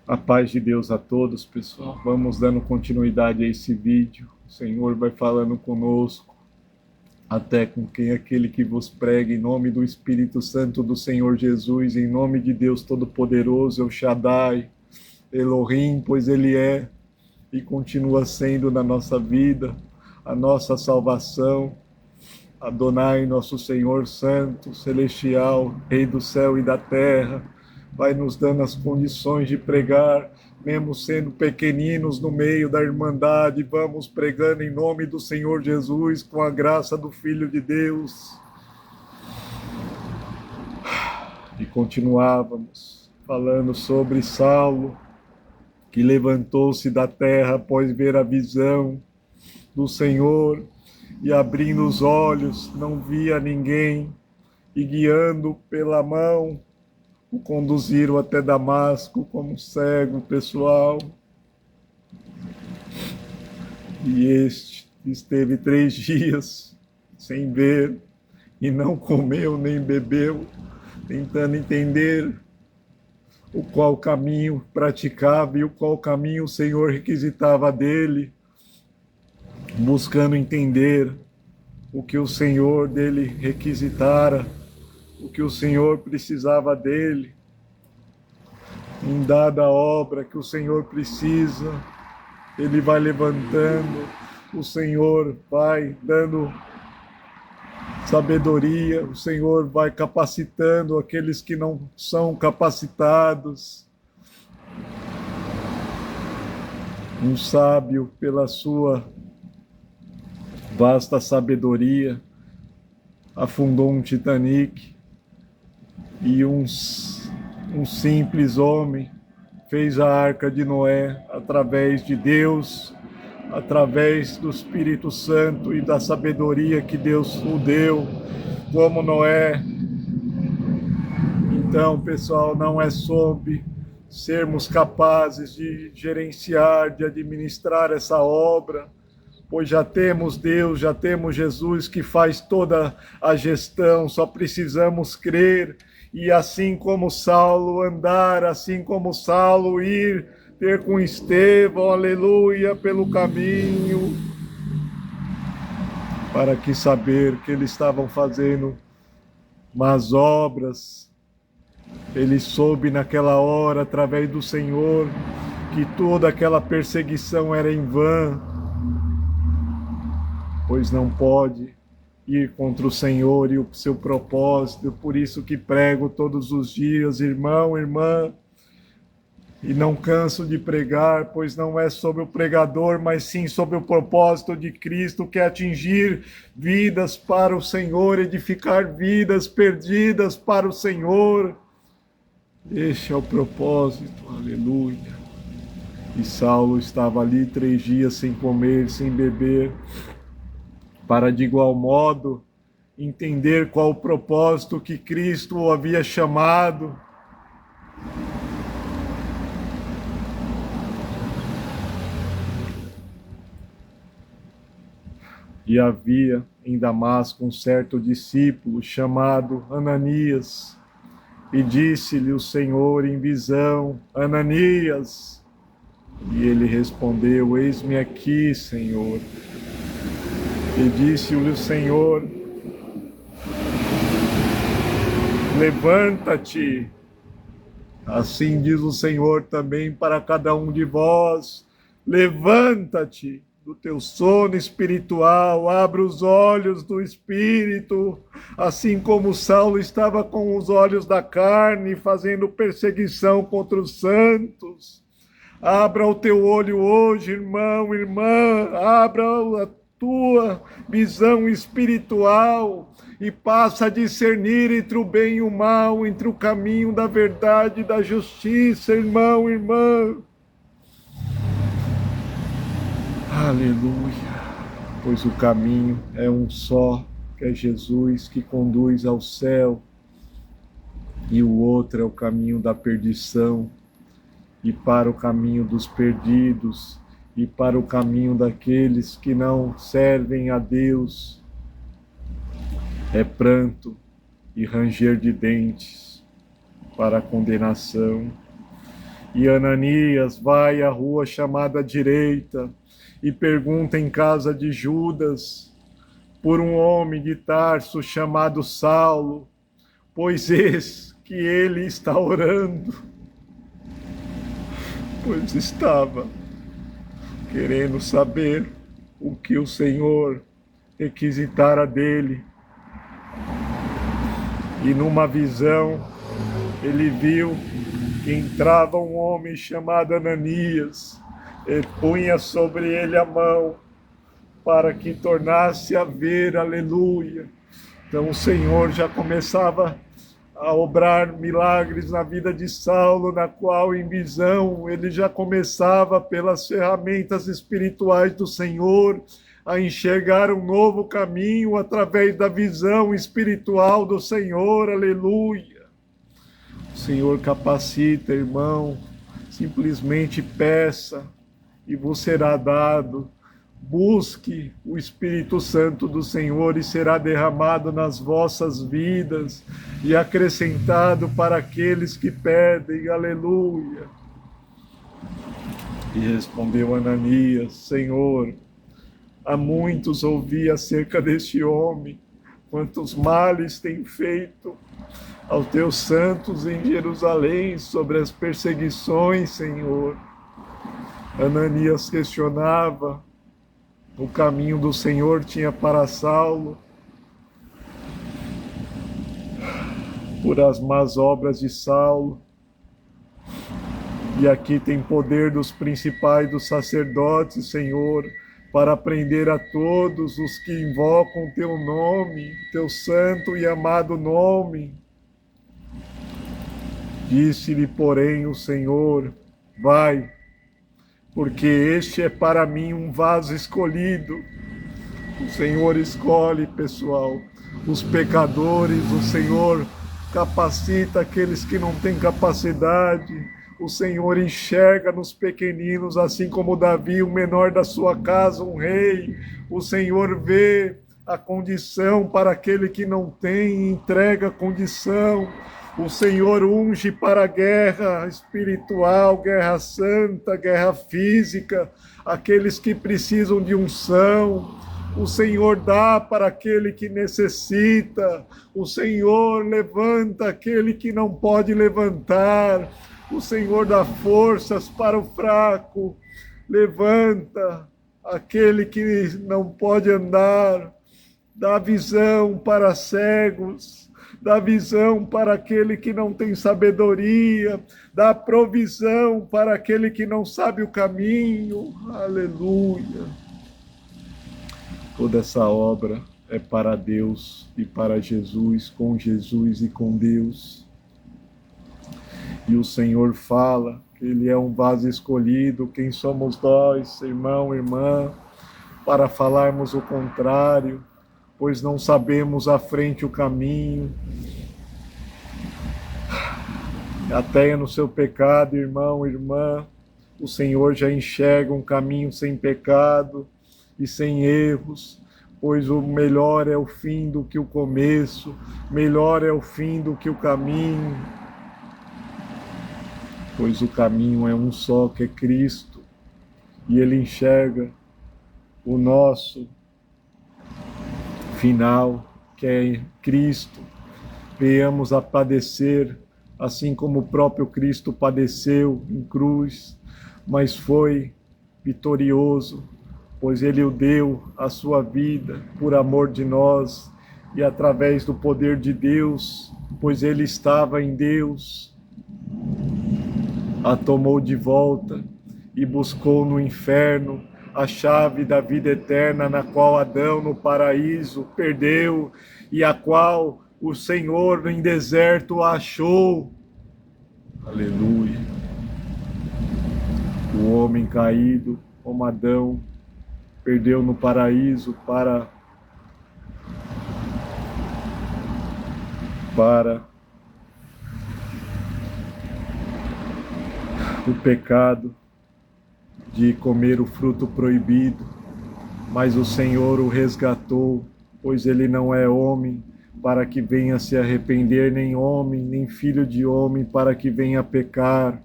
A paz de Deus a todos, pessoal. Vamos dando continuidade a esse vídeo. O Senhor vai falando conosco, até com quem aquele que vos prega, em nome do Espírito Santo do Senhor Jesus, em nome de Deus Todo-Poderoso, El Shaddai, Elohim, pois Ele é e continua sendo na nossa vida a nossa salvação. Adonai, nosso Senhor Santo, Celestial, Rei do céu e da terra, vai nos dando as condições de pregar, mesmo sendo pequeninos no meio da Irmandade, vamos pregando em nome do Senhor Jesus, com a graça do Filho de Deus. E continuávamos falando sobre Saulo, que levantou-se da terra após ver a visão do Senhor, e abrindo os olhos, não via ninguém, e guiando pela mão, o conduziram até Damasco como cego, pessoal. E este esteve 3 dias sem ver, e não comeu nem bebeu, tentando entender o qual caminho praticava e o qual caminho o Senhor requisitava dele, buscando entender o que o Senhor dele requisitara, o que o Senhor precisava dele, em dada obra que o Senhor precisa, ele vai levantando, o Senhor vai dando sabedoria, o Senhor vai capacitando aqueles que não são capacitados. Um sábio, pela sua vasta sabedoria, afundou um Titanic, e um simples homem fez a arca de Noé através de Deus, através do Espírito Santo e da sabedoria que Deus o deu, como Noé. Então, pessoal, não é sobre sermos capazes de gerenciar, de administrar essa obra, pois já temos Deus, já temos Jesus que faz toda a gestão, só precisamos crer e, assim como Saulo, andar, assim como Saulo ir ter com Estevão, aleluia, pelo caminho, para que saber que eles estavam fazendo más obras. Ele soube naquela hora, através do Senhor, que toda aquela perseguição era em vão, pois não pode ir contra o Senhor e o seu propósito. Por isso que prego todos os dias, irmão, irmã, e não canso de pregar, pois não é sobre o pregador, mas sim sobre o propósito de Cristo, que é atingir vidas para o Senhor, edificar vidas perdidas para o Senhor. Este é o propósito, aleluia. E Saulo estava ali 3 dias sem comer, sem beber, para de igual modo entender qual o propósito que Cristo o havia chamado. E havia em Damasco um certo discípulo chamado Ananias, e disse-lhe o Senhor em visão: Ananias. E ele respondeu: eis-me aqui, Senhor. E disse-lhe o Senhor: levanta-te. Assim diz o Senhor também para cada um de vós: levanta-te do teu sono espiritual, abra os olhos do espírito, assim como Saulo estava com os olhos da carne, fazendo perseguição contra os santos. Abra o teu olho hoje, irmão, irmã, abra a tua visão espiritual e passa a discernir entre o bem e o mal, entre o caminho da verdade e da justiça, irmão, irmã. Aleluia, pois o caminho é um só, que é Jesus, que conduz ao céu, e o outro é o caminho da perdição, e para o caminho dos perdidos, e para o caminho daqueles que não servem a Deus, é pranto e ranger de dentes para a condenação. E Ananias vai à rua chamada Direita e pergunta em casa de Judas por um homem de Tarso chamado Saulo, pois eis que ele está orando, pois estava querendo saber o que o Senhor requisitara dele. E numa visão ele viu que entrava um homem chamado Ananias e punha sobre ele a mão para que tornasse a ver, aleluia. Então o Senhor já começava a obrar milagres na vida de Saulo, na qual em visão ele já começava pelas ferramentas espirituais do Senhor a enxergar um novo caminho através da visão espiritual do Senhor, aleluia. O Senhor capacita, irmão, simplesmente peça e vos será dado. Busque o Espírito Santo do Senhor e será derramado nas vossas vidas e acrescentado para aqueles que pedem, aleluia. E respondeu Ananias, Senhor, há muitos ouvi acerca deste homem, quantos males tem feito aos teus santos em Jerusalém, sobre as perseguições, Senhor. Ananias questionava, o caminho do Senhor tinha para Saulo, por as más obras de Saulo. E aqui tem poder dos principais dos sacerdotes, Senhor, para prender a todos os que invocam teu nome, teu santo e amado nome. Disse-lhe, porém, o Senhor, vai, porque este é para mim um vaso escolhido. O Senhor escolhe, pessoal, os pecadores, o Senhor capacita aqueles que não têm capacidade, o Senhor enxerga nos pequeninos, assim como Davi, o menor da sua casa, um rei. O Senhor vê a condição para aquele que não tem, entrega a condição. O Senhor unge para a guerra espiritual, guerra santa, guerra física, aqueles que precisam de unção. O Senhor dá para aquele que necessita. O Senhor levanta aquele que não pode levantar. O Senhor dá forças para o fraco. Levanta aquele que não pode andar. Dá visão para cegos. Dá visão para aquele que não tem sabedoria, dá provisão para aquele que não sabe o caminho, aleluia. Toda essa obra é para Deus e para Jesus, com Jesus e com Deus. E o Senhor fala que Ele é um vaso escolhido, quem somos nós, irmão, irmã, para falarmos o contrário, pois não sabemos à frente o caminho. Até no seu pecado, irmão, irmã, o Senhor já enxerga um caminho sem pecado e sem erros, pois o melhor é o fim do que o começo, melhor é o fim do que o caminho, pois o caminho é um só, que é Cristo, e Ele enxerga o nosso final, que é Cristo. Venhamos a padecer, assim como o próprio Cristo padeceu em cruz, mas foi vitorioso, pois Ele o deu a sua vida por amor de nós e através do poder de Deus, pois Ele estava em Deus, a tomou de volta e buscou no inferno a chave da vida eterna, na qual Adão no paraíso perdeu e a qual o Senhor em deserto achou. Aleluia. O homem caído, como Adão, perdeu no paraíso para o pecado de comer o fruto proibido, mas o Senhor o resgatou, pois ele não é homem para que venha se arrepender, nem homem, nem filho de homem para que venha pecar.